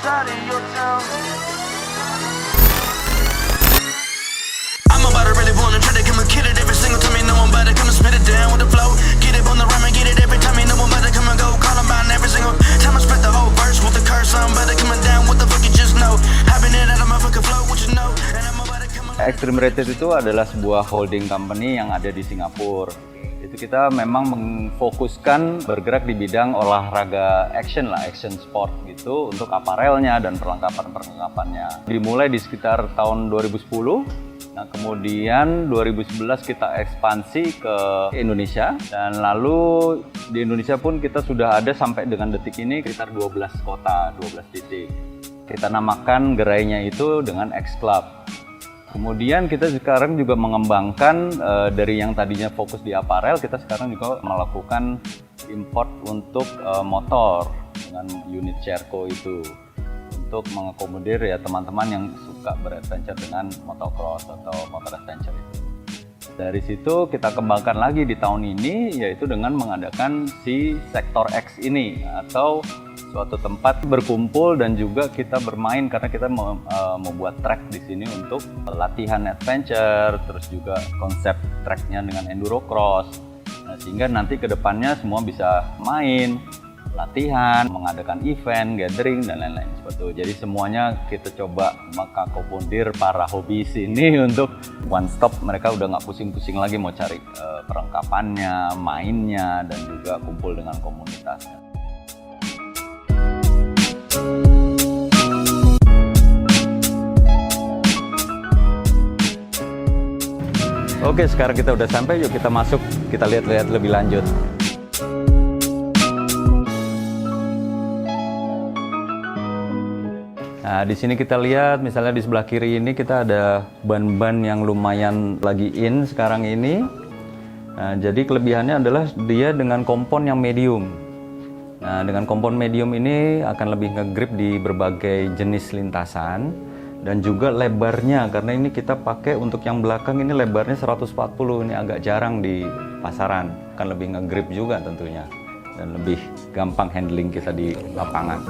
outside of your town. I'm about to really wanna try to come and kill it every single time you know I'm about to come and spit it down with the flow. Get it on the rhyme and get it every time you know I'm about to come and go. Call 'em out every single time I spit the whole verse with the curse. I'm about to coming down. What the fuck you just know? Having it out of my fucking flow, what you know? And I'm about to come. Extreme Rated itu adalah sebuah holding company yang ada di Singapura. Itu kita memang memfokuskan bergerak di bidang olahraga action sport gitu untuk aparelnya dan perlengkapan-perlengkapannya. Dimulai di sekitar tahun 2010. Nah, kemudian 2011 kita ekspansi ke Indonesia dan lalu di Indonesia pun kita sudah ada sampai dengan detik ini sekitar 12 kota, 12 titik. Kita namakan gerainya itu dengan X Club. Kemudian kita sekarang juga mengembangkan dari yang tadinya fokus di aparel, kita sekarang juga melakukan import untuk motor dengan unit Sherco itu untuk mengakomodir ya teman-teman yang suka beradventure dengan motocross atau motor adventure itu. Dari situ kita kembangkan lagi di tahun ini yaitu dengan mengadakan si Sektor X ini atau suatu tempat berkumpul dan juga kita bermain karena kita membuat track di sini untuk latihan adventure, terus juga konsep tracknya dengan enduro cross. Nah, sehingga nanti ke depannya semua bisa main, latihan, mengadakan event, gathering dan lain-lain seperti itu. Jadi semuanya kita coba mengakomodir para hobis ini untuk one stop. Mereka udah nggak pusing-pusing lagi mau cari perlengkapannya, mainnya dan juga kumpul dengan komunitasnya. Oke, sekarang kita udah sampai, yuk kita masuk, kita lihat-lihat lebih lanjut. Nah, di sini kita lihat, misalnya di sebelah kiri ini kita ada ban-ban yang lumayan lagi in sekarang ini. Nah, jadi kelebihannya adalah dia dengan kompon yang medium. Nah, dengan kompon medium ini akan lebih nge-grip di berbagai jenis lintasan dan juga lebarnya, karena ini kita pakai untuk yang belakang ini lebarnya 140, ini agak jarang di pasaran, akan lebih nge-grip juga tentunya dan lebih gampang handling kita di lapangan.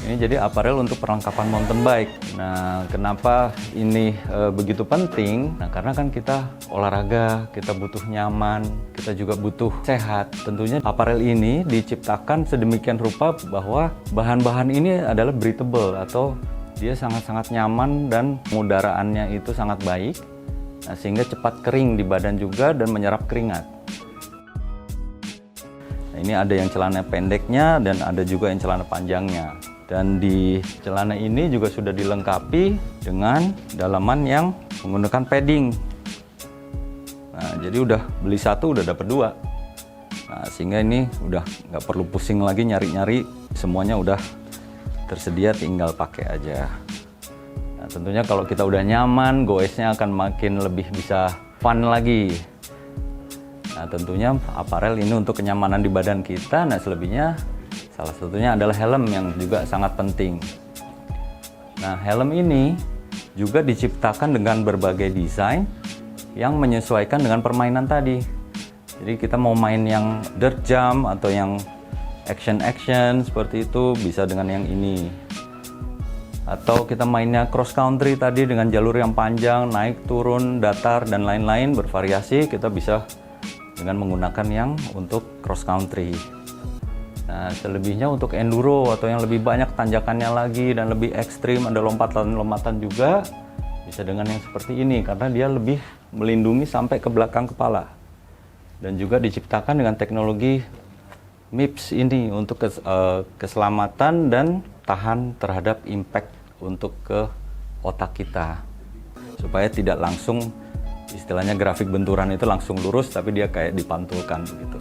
Ini jadi aparel untuk perlengkapan mountain bike. Nah, kenapa ini begitu penting? Nah, karena kan kita olahraga, kita butuh nyaman, kita juga butuh sehat. Tentunya aparel ini diciptakan sedemikian rupa bahwa bahan-bahan ini adalah breathable atau dia sangat-sangat nyaman dan pengudaraannya itu sangat baik. Nah, sehingga cepat kering di badan juga dan menyerap keringat. Nah, ini ada yang celana pendeknya dan ada juga yang celana panjangnya. Dan di celana ini juga sudah dilengkapi dengan dalaman yang menggunakan padding. Nah, jadi udah beli satu udah dapat dua. Nah, sehingga ini udah nggak perlu pusing lagi nyari-nyari, semuanya udah tersedia, tinggal pakai aja. Nah, tentunya kalau kita udah nyaman, goesnya akan makin lebih bisa fun lagi. Nah, tentunya aparel ini untuk kenyamanan di badan kita. Nah, selebihnya salah satunya adalah helm yang juga sangat penting. Nah, helm ini juga diciptakan dengan berbagai desain yang menyesuaikan dengan permainan tadi. Jadi kita mau main yang dirt jump atau yang action seperti itu bisa dengan yang ini. Atau kita mainnya cross country tadi dengan jalur yang panjang, naik, turun, datar dan lain-lain bervariasi, kita bisa dengan menggunakan yang untuk cross country. Nah, selebihnya untuk enduro atau yang lebih banyak tanjakannya lagi dan lebih ekstrim, ada lompatan-lompatan juga, bisa dengan yang seperti ini karena dia lebih melindungi sampai ke belakang kepala. Dan juga diciptakan dengan teknologi MIPS ini untuk keselamatan dan tahan terhadap impact untuk ke otak kita. Supaya tidak langsung, istilahnya grafik benturan itu langsung lurus, tapi dia kayak dipantulkan begitu.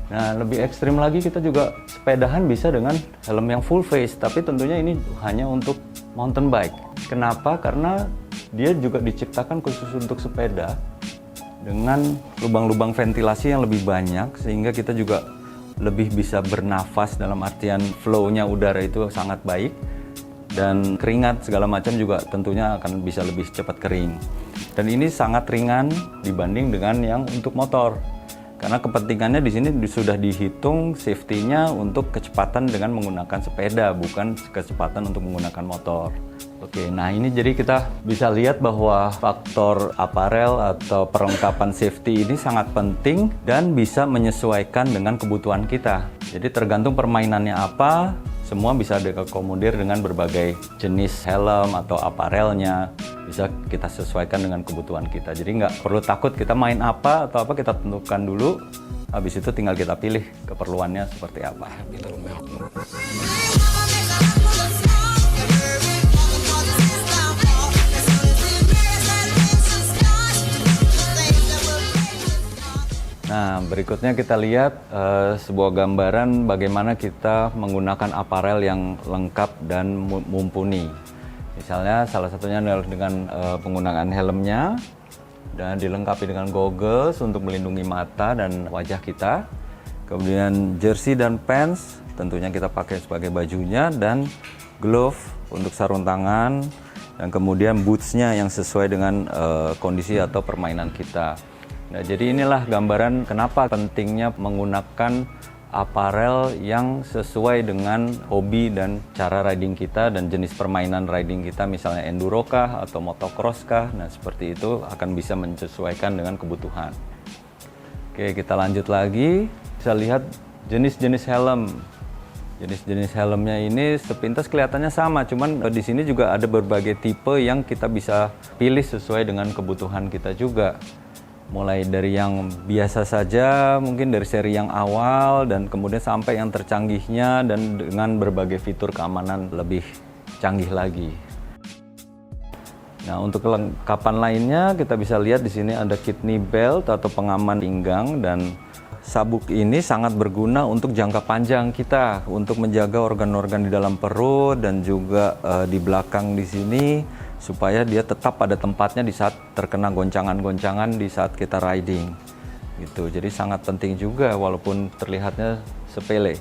Nah, lebih ekstrim lagi kita juga sepedahan bisa dengan helm yang full face, tapi tentunya ini hanya untuk mountain bike. Kenapa? Karena dia juga diciptakan khusus untuk sepeda dengan lubang-lubang ventilasi yang lebih banyak, sehingga kita juga lebih bisa bernafas, dalam artian flow-nya udara itu sangat baik, dan keringat segala macam juga tentunya akan bisa lebih cepat kering. Dan ini sangat ringan dibanding dengan yang untuk motor. Karena kepentingannya di sini sudah dihitung safety-nya untuk kecepatan dengan menggunakan sepeda, bukan kecepatan untuk menggunakan motor. Oke, nah ini jadi kita bisa lihat bahwa faktor aparel atau perlengkapan safety ini sangat penting dan bisa menyesuaikan dengan kebutuhan kita. Jadi tergantung permainannya apa, semua bisa diakomodir dengan berbagai jenis helm atau aparelnya. Bisa kita sesuaikan dengan kebutuhan kita. Jadi nggak perlu takut kita main apa atau apa, kita tentukan dulu. Habis itu tinggal kita pilih keperluannya seperti apa. Nah, berikutnya kita lihat sebuah gambaran bagaimana kita menggunakan aparel yang lengkap dan mumpuni. Misalnya salah satunya adalah dengan penggunaan helmnya dan dilengkapi dengan goggles untuk melindungi mata dan wajah kita. Kemudian jersey dan pants tentunya kita pakai sebagai bajunya, dan glove untuk sarung tangan, dan kemudian bootsnya yang sesuai dengan kondisi atau permainan kita. Nah, jadi inilah gambaran kenapa pentingnya menggunakan aparel yang sesuai dengan hobi dan cara riding kita dan jenis permainan riding kita, misalnya enduro kah atau motocross kah. Nah, seperti itu akan bisa menyesuaikan dengan kebutuhan. Oke, kita lanjut lagi. Bisa lihat jenis-jenis helm. Jenis-jenis helmnya ini sepintas kelihatannya sama, cuman di sini juga ada berbagai tipe yang kita bisa pilih sesuai dengan kebutuhan kita juga. Mulai dari yang biasa saja, mungkin dari seri yang awal, dan kemudian sampai yang tercanggihnya dan dengan berbagai fitur keamanan lebih canggih lagi. Nah, untuk kelengkapan lainnya kita bisa lihat di sini ada kidney belt atau pengaman pinggang, dan sabuk ini sangat berguna untuk jangka panjang kita, untuk menjaga organ-organ di dalam perut dan juga di belakang di sini, supaya dia tetap pada tempatnya di saat terkena goncangan-goncangan di saat kita riding gitu. Jadi sangat penting juga walaupun terlihatnya sepele.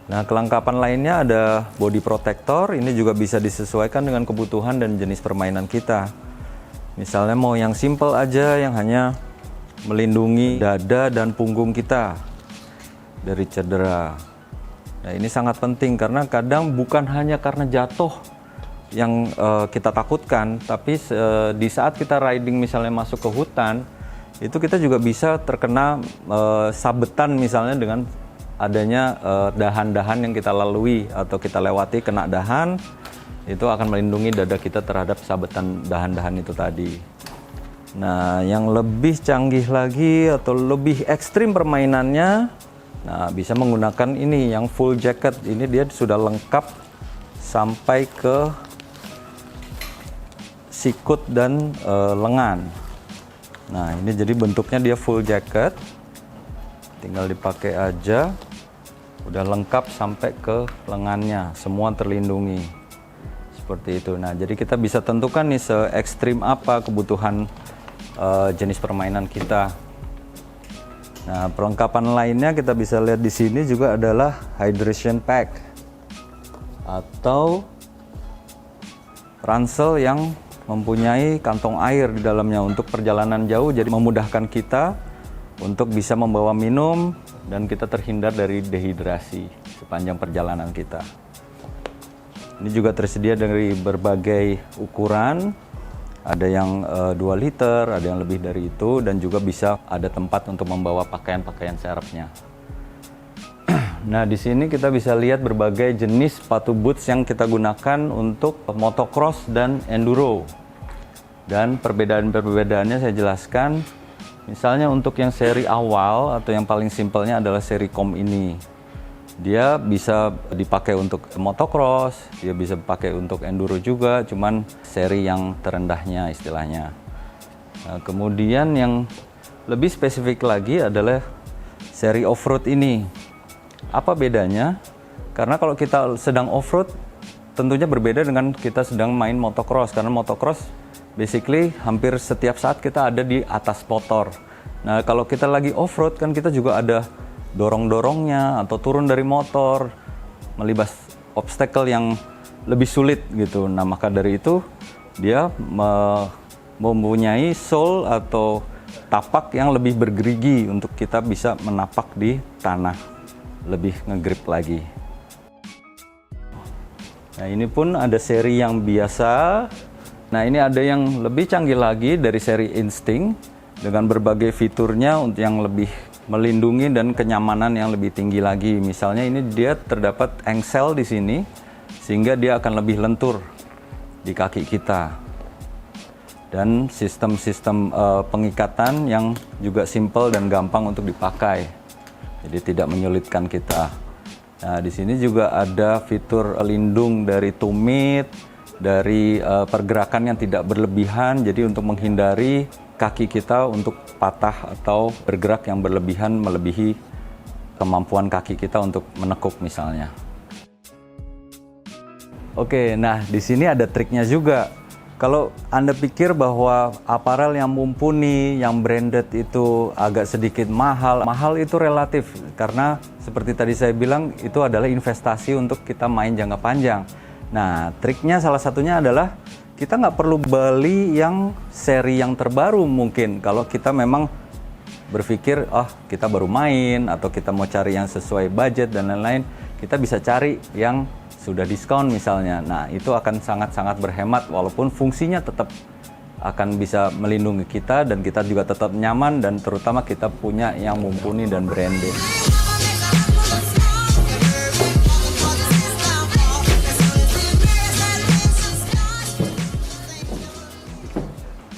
Nah, kelengkapan lainnya ada body protector. Ini juga bisa disesuaikan dengan kebutuhan dan jenis permainan kita. Misalnya mau yang simple aja, yang hanya melindungi dada dan punggung kita dari cedera. Nah, ini sangat penting karena kadang bukan hanya karena jatuh yang kita takutkan, tapi di saat kita riding misalnya masuk ke hutan, itu kita juga bisa terkena sabetan misalnya dengan adanya dahan-dahan yang kita lalui atau kita lewati, kena dahan, itu akan melindungi dada kita terhadap sabetan dahan-dahan itu tadi. Nah, yang lebih canggih lagi atau lebih ekstrim permainannya, nah bisa menggunakan ini yang full jacket. Ini dia sudah lengkap sampai ke sikut dan lengan. Nah, ini jadi bentuknya dia full jacket, tinggal dipakai aja, udah lengkap sampai ke lengannya, semua terlindungi seperti itu. Nah, jadi kita bisa tentukan nih se ekstrim apa kebutuhan jenis permainan kita. Nah, perlengkapan lainnya kita bisa lihat di sini juga adalah hydration pack atau ransel yang mempunyai kantong air di dalamnya untuk perjalanan jauh, jadi memudahkan kita untuk bisa membawa minum dan kita terhindar dari dehidrasi sepanjang perjalanan kita. Ini juga tersedia dari berbagai ukuran, ada yang 2 liter, ada yang lebih dari itu, dan juga bisa ada tempat untuk membawa pakaian-pakaian serepnya. Nah, di sini kita bisa lihat berbagai jenis sepatu boots yang kita gunakan untuk motocross dan enduro. Dan perbedaan-perbedaannya saya jelaskan. Misalnya untuk yang seri awal atau yang paling simpelnya adalah seri Com ini. Dia bisa dipakai untuk motocross, dia bisa dipakai untuk enduro juga, cuman seri yang terendahnya istilahnya. Nah, kemudian yang lebih spesifik lagi adalah seri off-road ini. Apa bedanya? Karena kalau kita sedang off-road tentunya berbeda dengan kita sedang main motocross, karena motocross basically hampir setiap saat kita ada di atas motor. Nah, kalau kita lagi off-road kan kita juga ada dorong-dorongnya atau turun dari motor, melibas obstacle yang lebih sulit gitu. Nah, maka dari itu dia mempunyai sole atau tapak yang lebih bergerigi untuk kita bisa menapak di tanah, lebih ngegrip lagi. Nah, ini pun ada seri yang biasa. Nah, ini ada yang lebih canggih lagi dari seri Instinct dengan berbagai fiturnya untuk yang lebih melindungi dan kenyamanan yang lebih tinggi lagi. Misalnya ini dia terdapat engsel di sini sehingga dia akan lebih lentur di kaki kita. Dan sistem-sistem pengikatan yang juga simple dan gampang untuk dipakai. Jadi tidak menyulitkan kita. Nah, di sini juga ada fitur lindung dari tumit, dari pergerakan yang tidak berlebihan. Jadi untuk menghindari kaki kita untuk patah atau bergerak yang berlebihan melebihi kemampuan kaki kita untuk menekuk misalnya. Oke, nah di sini ada triknya juga. Kalau Anda pikir bahwa aparel yang mumpuni, yang branded itu agak sedikit mahal, mahal itu relatif karena seperti tadi saya bilang itu adalah investasi untuk kita main jangka panjang. Nah, triknya salah satunya adalah kita nggak perlu beli yang seri yang terbaru mungkin. Kalau kita memang berpikir, kita baru main atau kita mau cari yang sesuai budget dan lain-lain, kita bisa cari yang sudah diskon misalnya. Nah, itu akan sangat-sangat berhemat walaupun fungsinya tetap akan bisa melindungi kita dan kita juga tetap nyaman dan terutama kita punya yang mumpuni dan branded.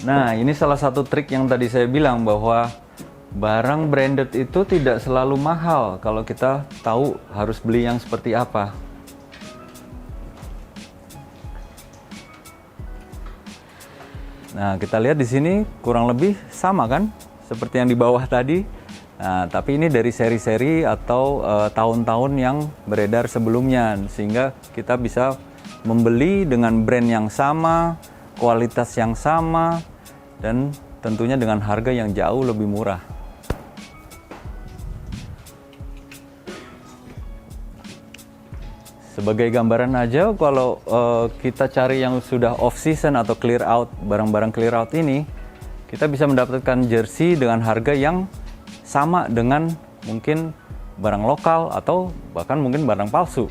Nah, ini salah satu trik yang tadi saya bilang bahwa barang branded itu tidak selalu mahal kalau kita tahu harus beli yang seperti apa. Nah, kita lihat di sini kurang lebih sama kan seperti yang di bawah tadi. Nah, tapi ini dari seri-seri atau tahun-tahun yang beredar sebelumnya sehingga kita bisa membeli dengan brand yang sama, kualitas yang sama, dan tentunya dengan harga yang jauh lebih murah. Sebagai gambaran aja, kalau kita cari yang sudah off season atau clear out, barang-barang clear out ini, kita bisa mendapatkan jersey dengan harga yang sama dengan mungkin barang lokal atau bahkan mungkin barang palsu.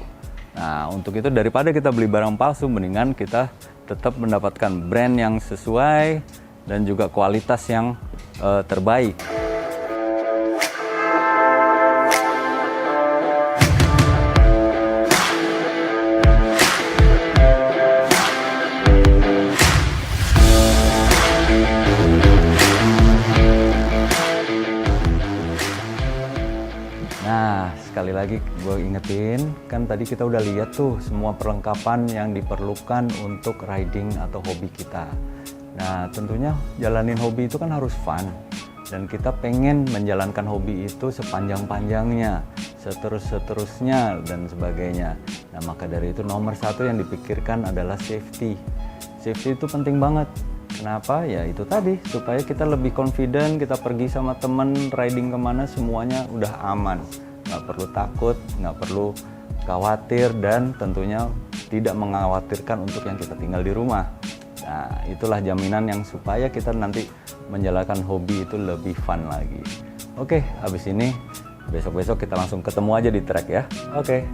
Nah, untuk itu daripada kita beli barang palsu, mendingan kita tetap mendapatkan brand yang sesuai dan juga kualitas yang terbaik. Nah, sekali lagi gue ingetin, kan tadi kita udah lihat tuh semua perlengkapan yang diperlukan untuk riding atau hobi kita. Nah, tentunya jalanin hobi itu kan harus fun. Dan kita pengen menjalankan hobi itu sepanjang-panjangnya, seterus-seterusnya, dan sebagainya. Nah, maka dari itu nomor satu yang dipikirkan adalah safety. Safety itu penting banget. Kenapa? Ya itu tadi, supaya kita lebih confident, kita pergi sama temen, riding kemana, semuanya udah aman. Nggak perlu takut, nggak perlu khawatir, dan tentunya tidak mengkhawatirkan untuk yang kita tinggal di rumah. Nah, itulah jaminan yang supaya kita nanti menjalankan hobi itu lebih fun lagi. Oke, habis ini besok-besok kita langsung ketemu aja di track ya. Oke.